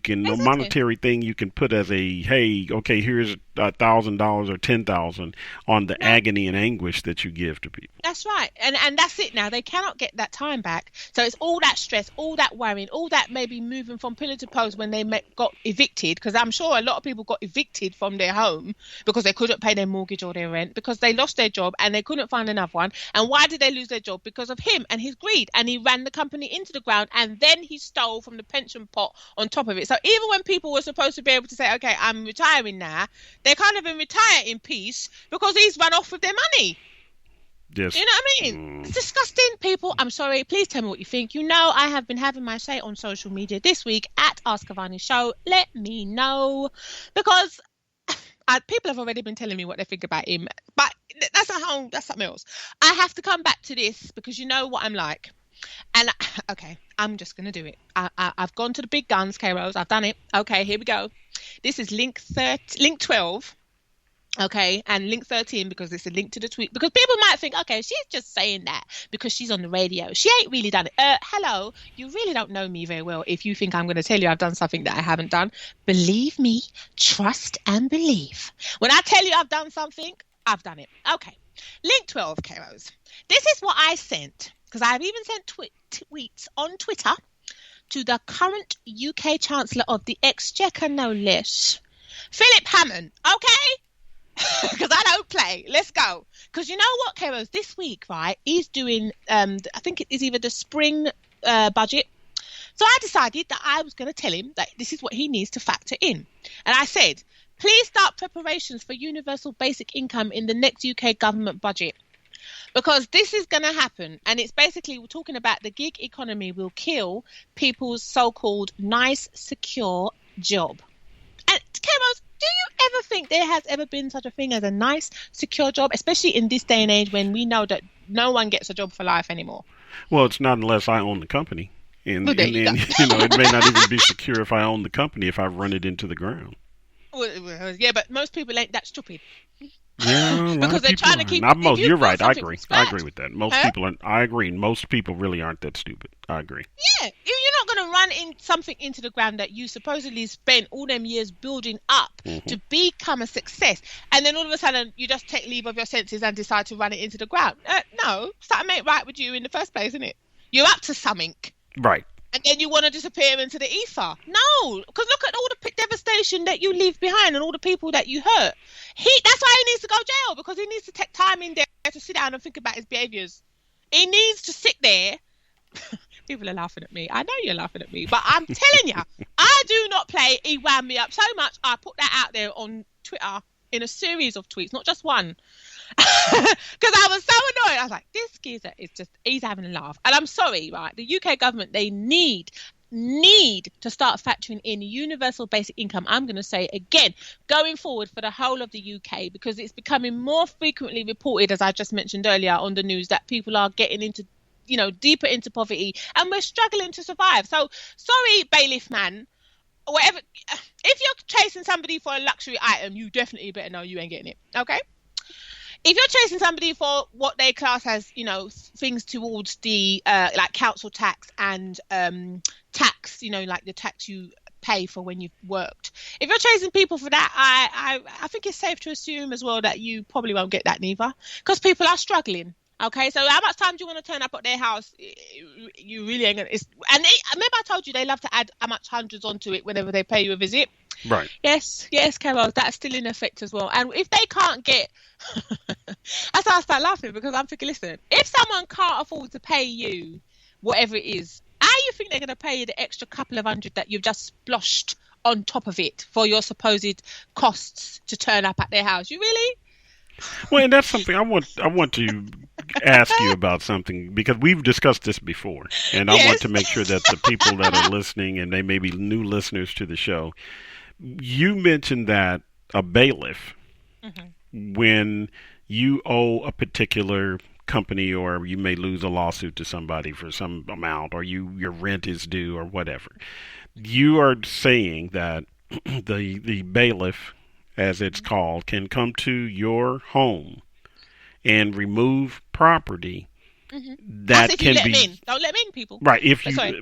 can, no Exactly. monetary thing you can put as a, hey, okay, here's $1,000 or 10,000 on the No. agony and anguish that you give to people. That's right. And that's it now. They cannot get that time back. So it's all that stress, all that worrying, all that maybe moving from pillar to post when they got evicted. Because I'm sure a lot of people got evicted from their home because they couldn't pay their mortgage or their rent, because they lost their job and they couldn't find another one. And why did they lose their job? Because of him and his greed. And he ran the company into the ground, and then he stole from the pension pot on top of it. So even when people were supposed to be able to say, okay, I'm retiring now, they can't even retire in peace because he's run off with their money. Just, You know what I mean? It's disgusting, people. I'm sorry. Please tell me what you think. You know, I have been having my say on social media this week at Ask Avani Show. Let me know, because people have already been telling me what they think about him. But that's something else. I have to come back to this because you know what I'm like. And okay, I'm just gonna do it. I've gone to the big guns, K-Rose. I've done it. Okay, here we go. This is link 12. Okay, and link 13 because it's a link to the tweet. Because people might think, okay, she's just saying that because she's on the radio. She ain't really done it. Hello, you really don't know me very well if you think I'm going to tell you I've done something that I haven't done. Believe me, trust and believe. When I tell you I've done something, I've done it. Okay, link 12, K-Rose. This is what I sent, because I've even sent tweets on Twitter to the current UK Chancellor of the Exchequer, no less, Philip Hammond. Okay? Because I don't play. Let's go. Because you know what, Keros, this week, right, he's doing, I think it is either the spring budget. So I decided that I was going to tell him that this is what he needs to factor in. And I said, please start preparations for universal basic income in the next UK government budget. Because this is going to happen. And it's basically, we're talking about the gig economy will kill people's so-called nice, secure job. And Keros, do you ever think there has ever been such a thing as a nice, secure job, especially in this day and age when we know that no one gets a job for life anymore? Well, it's not unless I own the company. Well, there you go. It may not even be secure if I own the company if I run it into the ground. Well, yeah, but most people ain't that stupid. Yeah, a lot Because of they're people trying to aren't. keep. You're right. I From agree. scratch, I agree with that. Most people aren't. I agree. Most people really aren't that stupid. I agree. Yeah, you're not going to run in something into the ground that you supposedly spent all them years building up to become a success, and then all of a sudden you just take leave of your senses and decide to run it into the ground. No, something ain't right with you in the first place, isn't it? You're up to something. Right. And then you want to disappear into the ether. No, because look at all the devastation that you leave behind and all the people that you hurt. That's why he needs to go jail, because he needs to take time in there to sit down and think about his behaviours. He needs to sit there. People are laughing at me. I know you're laughing at me, but I'm telling you, I do not play. He wound me up so much. I put that out there on Twitter in a series of tweets, not just one. Because I was so annoyed. I was like, this geezer is just, he's having a laugh. And I'm sorry, right? The UK government, they need to start factoring in universal basic income. I'm going to say again, going forward for the whole of the UK, because it's becoming more frequently reported, as I just mentioned earlier on the news, that people are getting into, deeper into poverty, and we're struggling to survive. So sorry, bailiff man, whatever. If you're chasing somebody for a luxury item, you definitely better know you ain't getting it. Okay. If you're chasing somebody for what they class as, things towards the like council tax and tax, like the tax you pay for when you've worked. If you're chasing people for that, I think it's safe to assume as well that you probably won't get that neither, because people are struggling. Okay, so how much time do you want to turn up at their house? You really ain't gonna. Remember I told you they love to add how much hundreds onto it whenever they pay you a visit. Right. Yes, Carol, that's still in effect as well. And if they can't get, that's why I start laughing, because I'm thinking, listen, if someone can't afford to pay you whatever it is, how you think they're going to pay you the extra couple of hundred that you've just sploshed on top of it for your supposed costs to turn up at their house? You really? Well, and that's something I want to ask you about, something, because we've discussed this before, and I want to make sure that the people that are listening, and they may be new listeners to the show, you mentioned that a bailiff, when you owe a particular company, or you may lose a lawsuit to somebody for some amount, or your rent is due or whatever, you are saying that the bailiff, as it's called, can come to your home and remove property that can let be them in. Don't let them in, people. Right.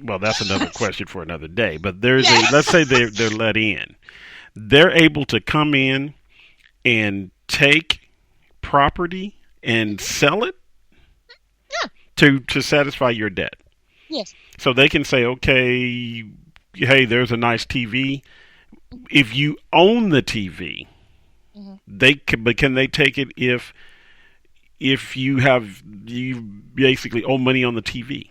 Well, that's another question for another day. But let's say they're let in. They're able to come in and take property and sell it to satisfy your debt. Yes. So they can say, okay, hey, there's a nice TV. If you own the TV, can they take it if you basically owe money on the TV?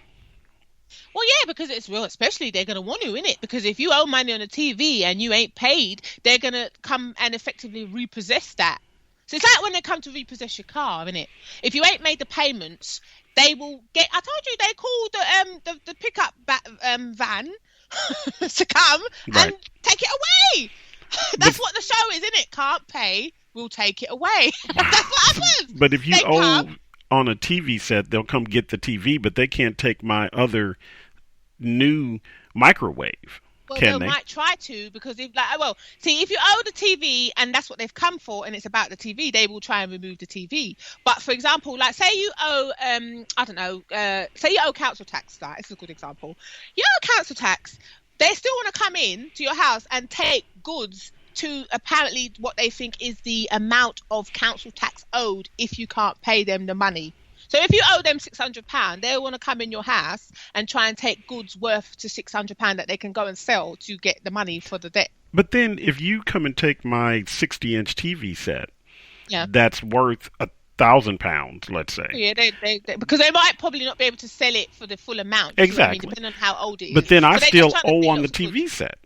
Well, yeah, because it's real. Especially they're gonna want to, innit? Because if you owe money on the TV and you ain't paid, they're gonna come and effectively repossess that. So it's like when they come to repossess your car, innit? If you ain't made the payments, they will get. I told you they called the pickup van to come and take it away. That's what the show is, isn't it? Can't pay, we'll take it away. That's what happens. But if you owe on a TV set, they'll come get the TV, but they can't take my other new microwave. Well, they might try to, because if if you owe the TV and that's what they've come for and it's about the TV, they will try and remove the TV. But for example, like say you owe say you owe council tax. Right, it's a good example. You owe council tax. They still want to come in to your house and take goods to apparently what they think is the amount of council tax owed if you can't pay them the money. So if you owe them £600, they want to come in your house and try and take goods worth to £600 that they can go and sell to get the money for the debt. But then if you come and take my 60-inch TV set, that's worth £1,000, let's say. Yeah, they because they might probably not be able to sell it for the full amount. Exactly. Depending on how old it is. But then I still owe on the TV set.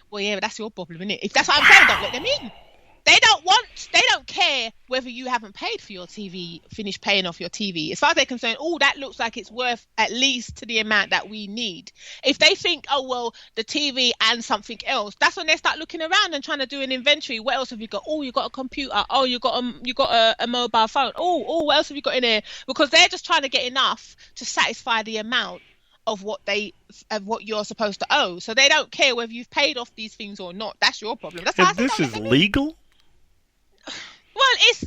Well, yeah, but that's your problem, isn't it? If that's what I'm saying, don't let them in. They don't care whether you haven't paid for your TV, finished paying off your TV. As far as they're concerned, that looks like it's worth at least to the amount that we need. If they think, the TV and something else, that's when they start looking around and trying to do an inventory. What else have you got? Oh, you got a computer. Oh, you got a mobile phone. Oh, what else have you got in there? Because they're just trying to get enough to satisfy the amount of what you're supposed to owe. So they don't care whether you've paid off these things or not. That's your problem. That's how this is legal. Well, it's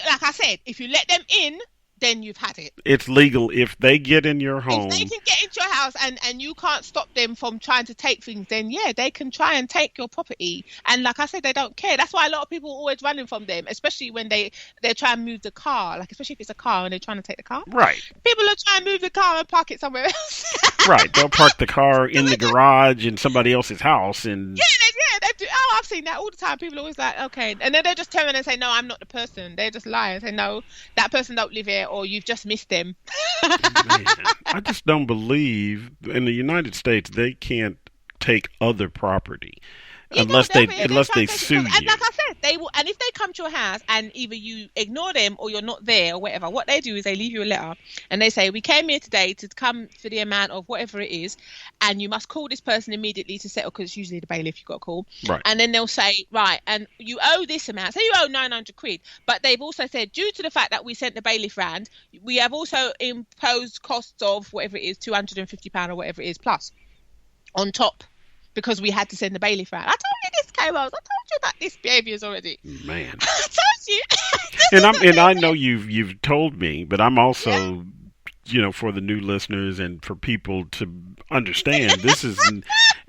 like I said, if you let them in, then you've had it. It's legal if they get in your home. If they can get into your house and you can't stop them from trying to take things, then yeah, they can try and take your property. And like I said, they don't care. That's why a lot of people are always running from them, especially when they're trying to move the car. Like especially if it's a car and they're trying to take the car. Right. People are trying to move the car and park it somewhere else. Right. They'll park the car in the garage in somebody else's house and they do. Oh, I've seen that all the time. People are always like, okay. And then they just turn around and say, no, I'm not the person. They just lie and say, no, that person don't live here or you've just missed them. Man, I just don't believe in the United States they can't take other property unless they sue you. And like I said, they will. And if they come to your house and either you ignore them or you're not there or whatever, what they do is they leave you a letter and they say, we came here today to come for the amount of whatever it is, and you must call this person immediately to settle, because it's usually the bailiff you've got to call. Right. And then they'll say, right, and you owe this amount. Say you owe £900, but they've also said, due to the fact that we sent the bailiff round, we have also imposed costs of whatever it is, £250 or whatever it is plus on top, because we had to send the bailiff round. I told you this, K-Rose. I told you about this behaviours already. Man. I told you. and I know you've told me, but I'm also, for the new listeners and for people to understand, this is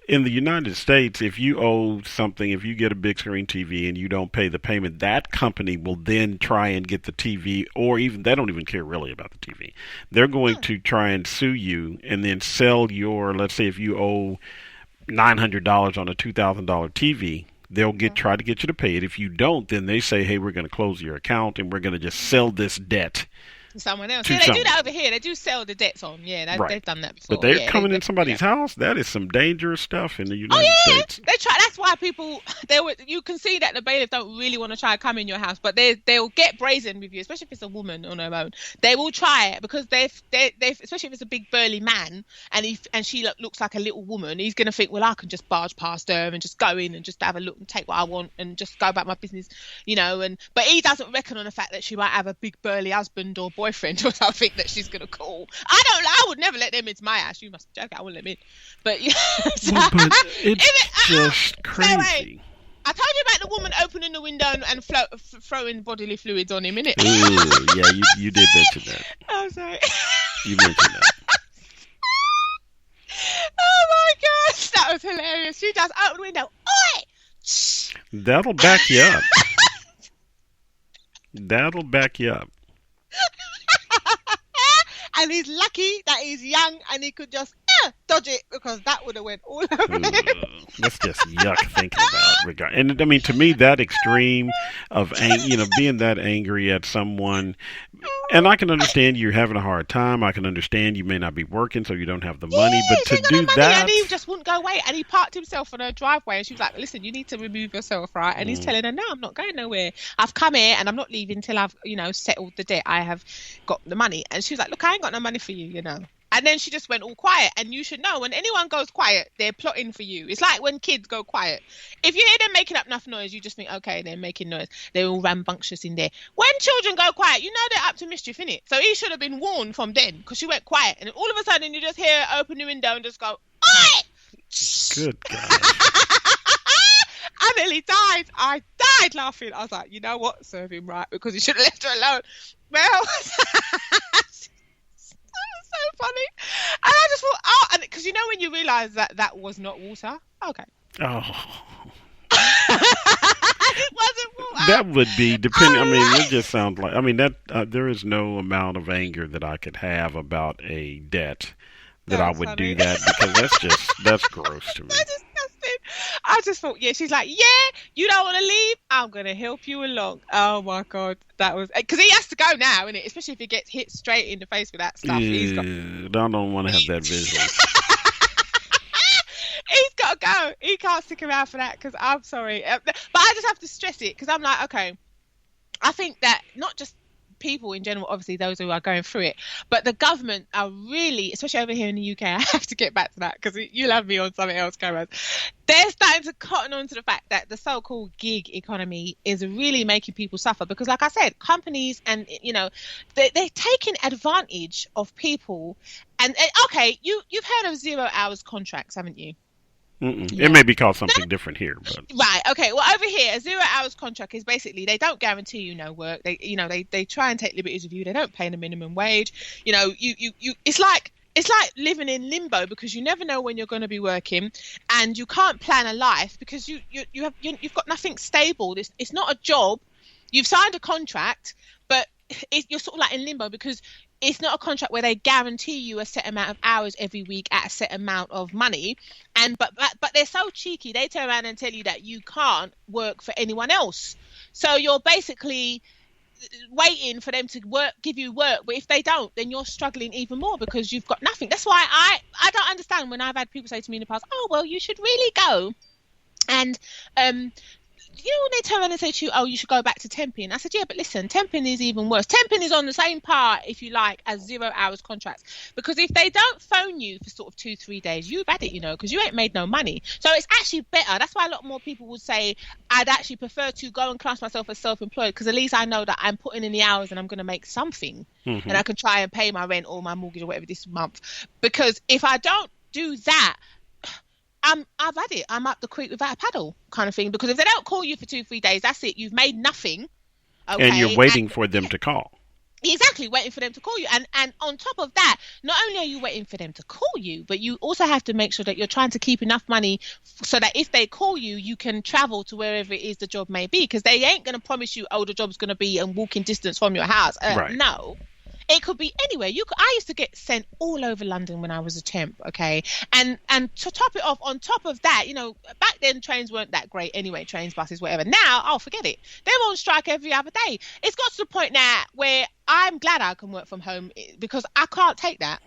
in the United States. If you owe something, if you get a big screen TV and you don't pay the payment, that company will then try and get the TV, or even they don't even care really about the TV. They're going to try and sue you and then sell your, let's say if you owe $900 on a $2,000 TV, they'll try to get you to pay it. If you don't, then they say, hey, we're going to close your account and we're going to just sell this debt to someone else. Yeah, they do that over here. They do sell the debts on. Yeah, they've done that before. But they're coming in somebody's house. That is some dangerous stuff in the United States. They try. That's why people. You can see that the bailiff don't really want to try to come in your house, but they'll get brazen with you, especially if it's a woman on her own. They will try it because they've especially if it's a big burly man and she looks like a little woman. He's gonna think, well, I can just barge past her and just go in and just have a look and take what I want and just go about my business, but he doesn't reckon on the fact that she might have a big burly husband or boyfriend or something that she's gonna call. I would never let them into my house. You must be joking. I wouldn't let them in. But yeah, but it's just crazy. I told you about the woman opening the window and throwing bodily fluids on him, innit? Ooh, yeah, you did mention that. Oh, sorry. You mentioned that. Oh my gosh, that was hilarious. She just opened the window. Oi! That'll back you up. That'll back you up. And he's lucky that he's young and he could just dodge it, because that would have went all over him. That's just yuck thinking about. And I mean, to me, that extreme of being that angry at someone, and I can understand you're having a hard time. I can understand you may not be working, so you don't have the money. But to do that, and he just wouldn't go away, and he parked himself on her driveway, and she was like, "Listen, you need to remove yourself, right?" And he's telling her, "No, I'm not going nowhere. I've come here, and I'm not leaving till I've, settled the debt. I have got the money." And she was like, "Look, I ain't got no money for you, And then she just went all quiet. And you should know, when anyone goes quiet, they're plotting for you. It's like when kids go quiet. If you hear them making up enough noise, you just think, okay, they're making noise. They're all rambunctious in there. When children go quiet, they're up to mischief, innit? So he should have been warned from then, because she went quiet. And all of a sudden, you just hear her open the window and just go, oi! Good God. I nearly died. I died laughing. I was like, you know what? Serve him right, because he should have left her alone. Well... so funny. And I just thought, and because when you realise that was not water. Okay. Oh. It wasn't water. That would be depending. It just sounds like. That there is no amount of anger that I could have about a debt that I would funny. do that, because that's gross to me. That's disgusting. I just thought, she's like, you don't want to leave? I'm going to help you along. Oh my God. That was, because he has to go now, innit? Especially if he gets hit straight in the face with that stuff. I don't want to have that visual. He's got to go. He can't stick around for that, because I'm sorry. But I just have to stress it, because I'm like, okay, I think that not just people in general, obviously those who are going through it, but the government are really, especially over here in the UK, I have to get back to that, because you'll have me on something else, Cameron. They're starting to cotton on to the fact that the so-called gig economy is really making people suffer, because like I said, companies and they're taking advantage of people. And okay, you've heard of 0 hours contracts, haven't you? Yeah. It may be called something different here, but right. Okay. Well, over here, a 0 hours contract is basically they don't guarantee you no work. They try and take liberties with you. They don't pay the minimum wage. It's like living in limbo, because you never know when you're going to be working, and you can't plan a life, because you've got nothing stable. It's not a job. You've signed a contract, but you're sort of like in limbo, because it's not a contract where they guarantee you a set amount of hours every week at a set amount of money. But they're so cheeky, they turn around and tell you that you can't work for anyone else. So you're basically waiting for them to give you work. But if they don't, then you're struggling even more, because you've got nothing. That's why I don't understand when I've had people say to me in the past, oh, well, you should really go. And when they turn around and say to you, oh, you should go back to temping. I said, yeah, but listen, temping is even worse. Temping is on the same par, if you like, as 0 hours contracts. Because if they don't phone you for sort of 2-3 days, you've had it, because you ain't made no money. So it's actually better. That's why a lot more people would say, I'd actually prefer to go and class myself as self-employed, because at least I know that I'm putting in the hours and I'm going to make something. Mm-hmm. And I can try and pay my rent or my mortgage or whatever this month. Because if I don't do that, I've had it. I'm up the creek without a paddle, kind of thing. Because if they don't call you for 2-3 days, that's it. You've made nothing. Okay? And you're waiting for them to call. Exactly, waiting for them to call you. And on top of that, not only are you waiting for them to call you, but you also have to make sure that you're trying to keep enough money so that if they call you, you can travel to wherever it is the job may be. Because they ain't going to promise you, oh, the job's going to be in walking distance from your house. Right. No. It could be anywhere. I used to get sent all over London when I was a temp, okay? And to top it off, on top of that, back then trains weren't that great anyway, trains, buses, whatever. Now, forget it. They're on strike every other day. It's got to the point now where I'm glad I can work from home, because I can't take that.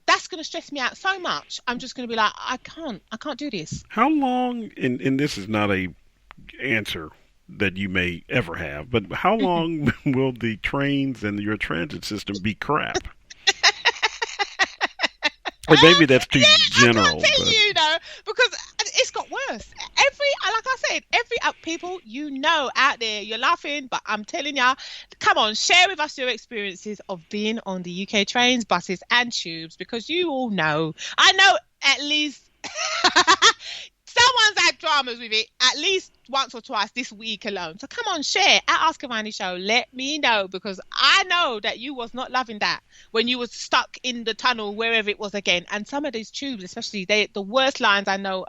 That's going to stress me out so much. I'm just going to be like, I can't do this. How long, and this is not a answer that you may ever have, but how long will the trains and your transit system be crap? Or maybe that's too general. I can't tell you, because it's got worse. Like I said, people out there, you're laughing, but I'm telling y'all, come on, share with us your experiences of being on the UK trains, buses, and tubes, because you all know. I know at least someone's had drama dramas with it at least once or twice this week alone. So come on, share at Ask Avani Show. Let me know, because I know that you was not loving that when you was stuck in the tunnel, wherever it was again. And some of these tubes, especially, the worst lines I know